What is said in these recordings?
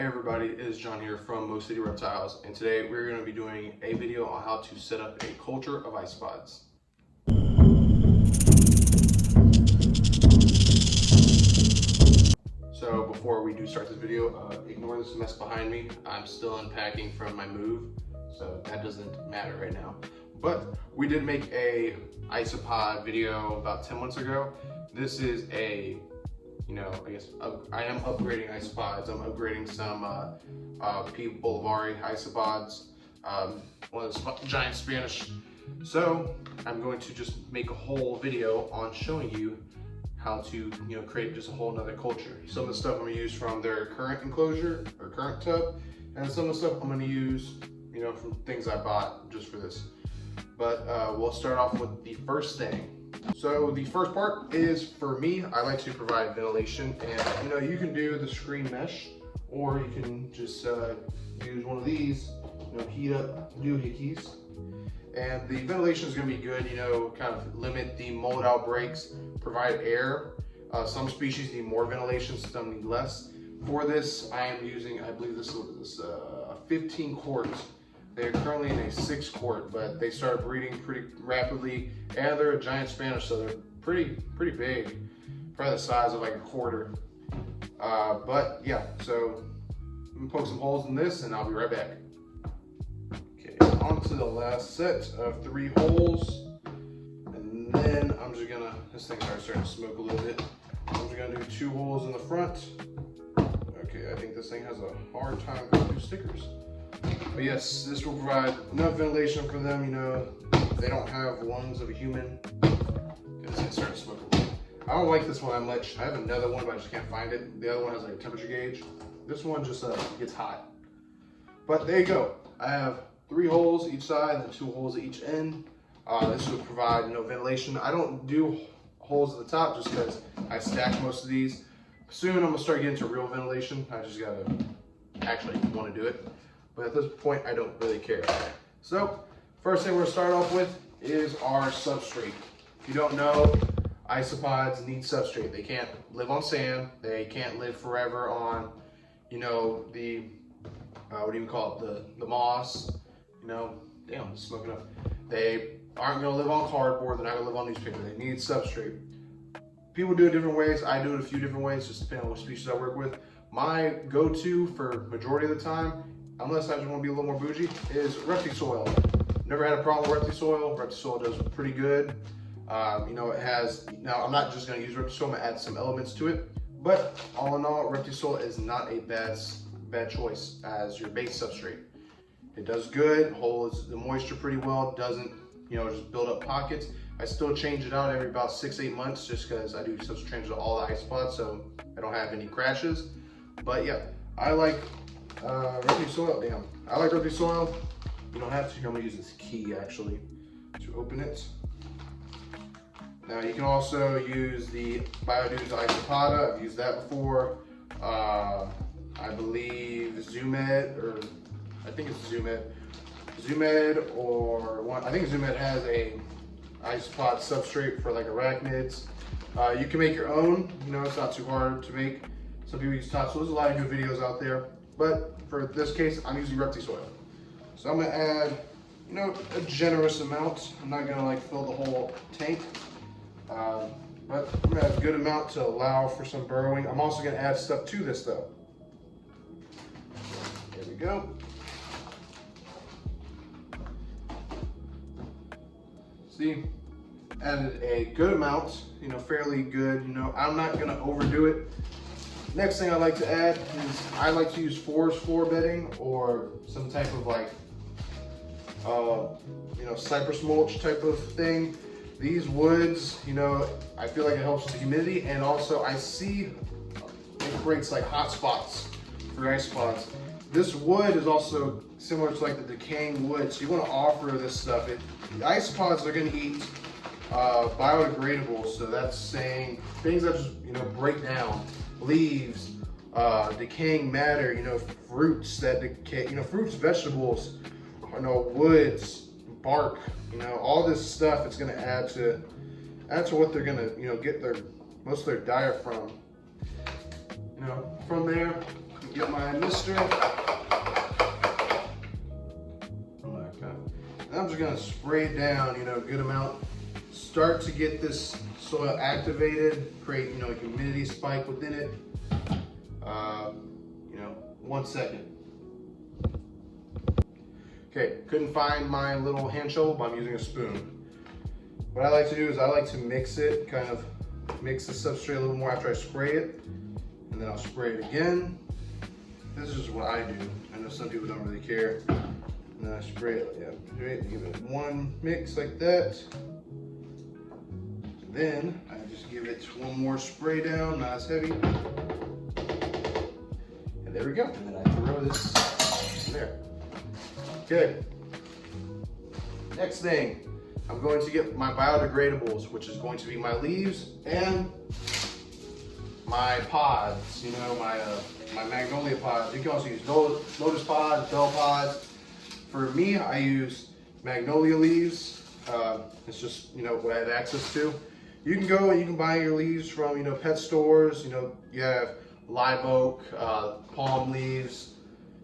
Hey everybody, it is John here from Mo City Reptiles, and today we're going to be doing a video on how to set up a culture of isopods. So before we do start this video, ignore this mess behind me. I'm still unpacking from my move, so that doesn't matter right now. But we did make a isopod video about 10 months ago. This is a I am upgrading isopods. I'm upgrading some P. bolivari isopods, one of the giant Spanish. So I'm going to just make a whole video on showing you how to create just a whole nother culture. Some of the stuff I'm gonna use from their current enclosure or current tub, and some of the stuff I'm gonna use from things I bought just for this. But we'll start off with the first thing. So the first part is, for me, I like to provide ventilation, and you can do the screen mesh, or you can just use one of these, heat up doohickeys. And the ventilation is going to be good, kind of limit the mold outbreaks, provide air. Some species need more ventilation, some need less. For this, I am using, I believe this is a 15 quart. They're currently in a 6 quart, but they start breeding pretty rapidly, and they're a giant Spanish, so they're pretty big, probably the size of like a quarter. But yeah, so I'm gonna poke some holes in this, and I'll be right back. Okay, on to the last set of 3 holes, and then I'm just gonna, this thing's already starting to smoke a little bit. I'm just gonna do 2 holes in the front. Okay, I think this thing has a hard time going through stickers. But yes, this will provide enough ventilation for them. They don't have lungs of a human. It's gonna start to smoke a little. I don't like this one that much. I have another one, but I just can't find it. The other one has like a temperature gauge. This one just gets hot. But there you go. I have 3 holes each side and 2 holes at each end. This would provide ventilation. I don't do holes at the top just because I stack most of these. Soon I'm gonna start getting to real ventilation. I just gotta actually want to do it. But at this point, I don't really care. So, first thing we're gonna start off with is our substrate. If you don't know, isopods need substrate. They can't live on sand. They can't live forever on, the, what do you call it, the moss. Damn, it's smoking up. They aren't gonna live on cardboard. They're not gonna live on newspaper. They need substrate. People do it different ways. I do it a few different ways, just depending on what species I work with. My go-to for majority of the time, unless I just want to be a little more bougie, is Reptisoil. Never had a problem with Reptisoil. Reptisoil does pretty good. It has, now I'm not just going to use Reptisoil, I'm going to add some elements to it. But all in all, Reptisoil is not a bad choice as your base substrate. It does good, holds the moisture pretty well, doesn't just build up pockets. I still change it out every about 6-8 months just because I do substrate changes to all the isopods, so I don't have any crashes. But yeah, I like Reptisoil. Damn, I like Reptisoil. You don't have to. I'm gonna use this key actually to open it. Now you can also use the Biodudes Isopoda. I've used that before. I believe Zoomed, or I think it's Zoomed. Zoomed, or one. I think Zoomed has a isopod substrate for like arachnids. You can make your own. It's not too hard to make. Some people use top, so there's a lot of good videos out there. But for this case, I'm using Reptisoil. So I'm gonna add, a generous amount. I'm not gonna fill the whole tank, but I'm gonna add a good amount to allow for some burrowing. I'm also gonna add stuff to this though. There we go. See, added a good amount, fairly good. I'm not gonna overdo it. Next thing I like to add is I like to use forest floor bedding or some type of cypress mulch type of thing. These woods, I feel like it helps with the humidity, and also I see it creates hot spots for isopods. This wood is also similar to the decaying wood, so you want to offer this stuff. The isopods are going to eat biodegradables, so that's saying things that just break down. Leaves, decaying matter, fruits that decay, fruits, vegetables, woods, bark, all this stuff. It's going to add to what they're going to, get most of their diet from. From there, get my mister. And I'm just gonna spray it down, you know, a good amount. Start to get this soil activated, create, you know, a humidity spike within it. You know, 1 second. Okay, couldn't find my little hand shovel, but I'm using a spoon. What I like to do is I like to mix it, kind of mix the substrate a little more after I spray it, and then I'll spray it again. This is just what I do. I know some people don't really care. And then I spray it, give it one mix like that. And then I just give it one more spray down, not as heavy. And there we go. And then I throw this in there. Okay. Next thing, I'm going to get my biodegradables, which is going to be my leaves and my pods, you know, my magnolia pods. You can also use lotus pods, bell pods. For me, I use magnolia leaves. It's just, you know, what I have access to. You can go and you can buy your leaves from, you know, pet stores. You know, you have live oak, palm leaves,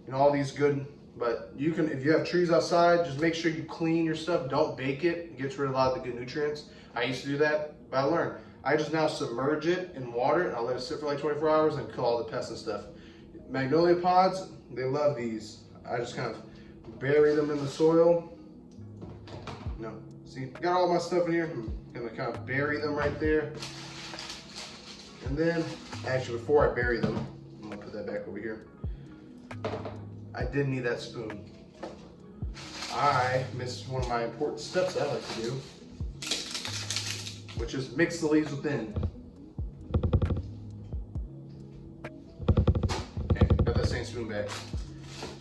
you know, all these good. But you can, if you have trees outside, just make sure you clean your stuff. Don't bake it. It gets rid of a lot of the good nutrients. I used to do that, but I learned. I just now submerge it in water and I'll let it sit for like 24 hours and kill all the pests and stuff. Magnolia pods, they love these. I just kind of bury them in the soil. You know, see, got all my stuff in here. I'm gonna kind of bury them right there. And then, actually, before I bury them, I'm gonna put that back over here. I did need that spoon. I missed one of my important steps I like to do, which is mix the leaves within. Okay, got that same spoon back.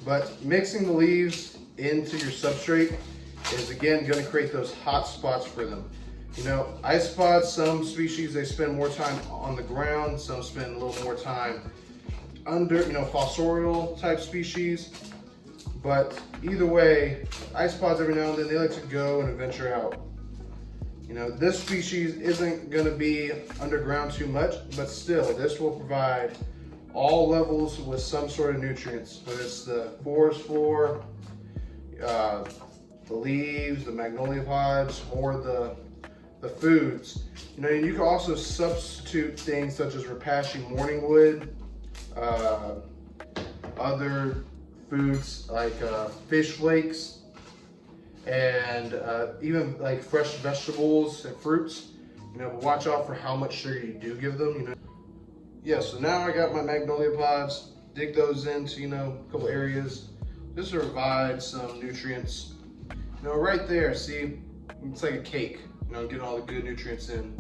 But mixing the leaves into your substrate is again going to create those hot spots for them. You know, isopods, some species, they spend more time on the ground, some spend a little more time under, you know, fossorial type species. But either way, isopods every now and then, they like to go and venture out. You know, this species isn't going to be underground too much, but still, this will provide all levels with some sort of nutrients, whether it's the forest floor, the leaves, the magnolia pods, or the foods. You know, you can also substitute things such as Repashy morning wood, other foods like fish flakes, and even like fresh vegetables and fruits. You know, but watch out for how much sugar you do give them. You know. Yeah, so now I got my magnolia pods, dig those into, you know, a couple areas, just to provide some nutrients. You know, right there, see, it's like a cake, you know, getting all the good nutrients in.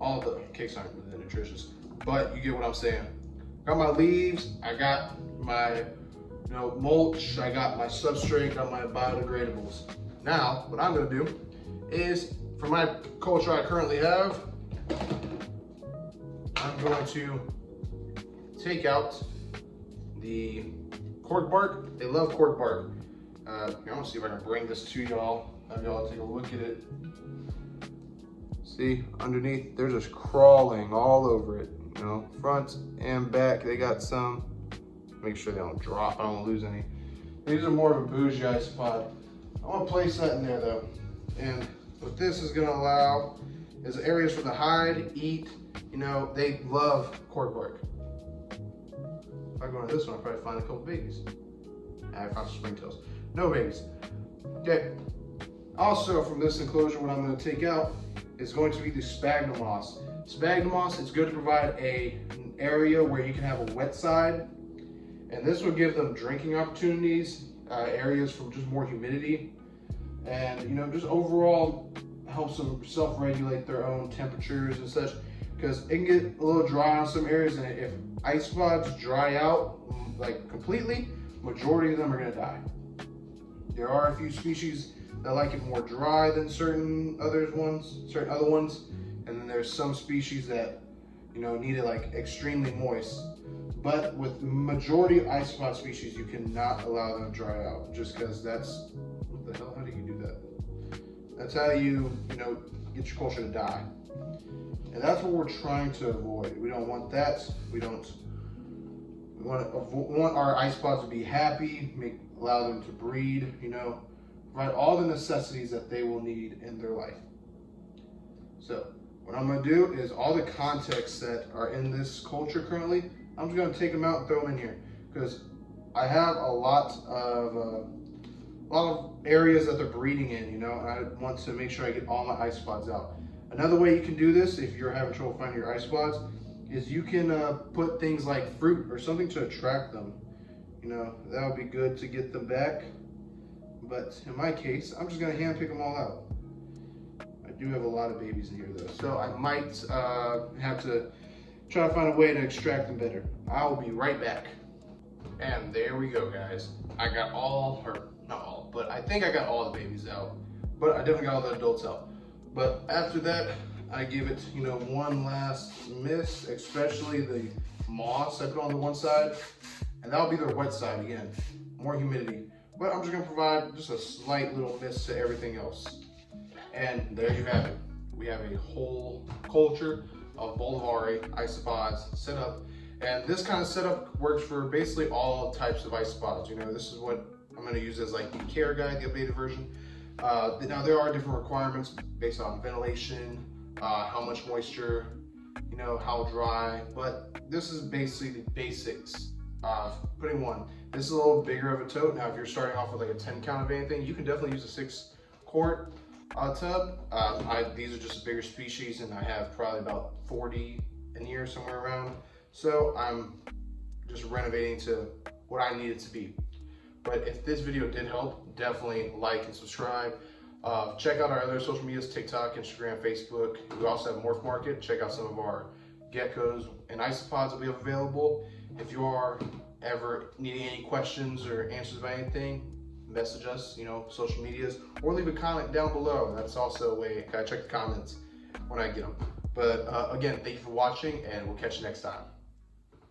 All the cakes aren't really nutritious, but you get what I'm saying. Got my leaves, I got my, you know, mulch, I got my substrate, got my biodegradables. Now, what I'm gonna do is, for my culture I currently have, I'm going to take out the cork bark. They love cork bark. I want to see if I can bring this to y'all. Have y'all take a look at it. See, underneath, they're just crawling all over it. You know, front and back. They got some. Make sure they don't drop. I don't want to lose any. These are more of a bougie isopod. I want to place that in there though. And what this is going to allow is areas for the hide, eat. You know, they love cork bark. If I go into this one, I'll probably find a couple babies. I found some springtails. No babies. Okay. Also, from this enclosure, what I'm going to take out is going to be the sphagnum moss. Sphagnum moss is good to provide an area where you can have a wet side, and this will give them drinking opportunities, areas from just more humidity, and you know, just overall helps them self-regulate their own temperatures and such. Because it can get a little dry on some areas, and if isopods dry out like completely, majority of them are going to die. There are a few species that like it more dry than certain other ones, and then there's some species that, you know, need it like extremely moist. But with majority of isopod species, you cannot allow them to dry out, just because that's, what the hell, how do you do that? That's how you know, get your culture to die. And that's what we're trying to avoid. We don't want that. We don't We want our isopods to be happy, allow them to breed, provide all the necessities that they will need in their life. So what I'm going to do is all the contexts that are in this culture currently, I'm just going to take them out and throw them in here, because I have a lot of areas that they're breeding in, and I want to make sure I get all my isopods out. Another way you can do this, if you're having trouble finding your isopods, is you can put things like fruit or something to attract them. That would be good to get them back. But in my case, I'm just going to hand pick them all out. I do have a lot of babies in here though, so I might have to try to find a way to extract them better. I will be right back. And there we go, guys. I got all, or not all, but I think I got all the babies out. But I definitely got all the adults out. But after that, I give it, one last miss, especially the moss. I put on the one side, and that'll be their wet side again, more humidity. But I'm just gonna provide just a slight little miss to everything else. And there you have it. We have a whole culture of Bolivari isopods set up. And this kind of setup works for basically all types of isopods. This is what I'm gonna use as like the care guide, the updated version. Now there are different requirements based on ventilation, how much moisture, how dry, but this is basically the basics of putting one. This is a little bigger of a tote. Now if you're starting off with like a 10 count of anything, you can definitely use a 6 quart tub. These are just a bigger species, and I have probably about 40 in here, somewhere around. So I'm just renovating to what I need it to be. But if this video did help, definitely like and subscribe. Check out our other social medias, TikTok, Instagram, Facebook. We also have Morph Market. Check out some of our geckos and isopods that we have available. If you are ever needing any questions or answers about anything, message us, social medias, or leave a comment down below. That's also a way I check the comments when I get them. But again, thank you for watching, and we'll catch you next time.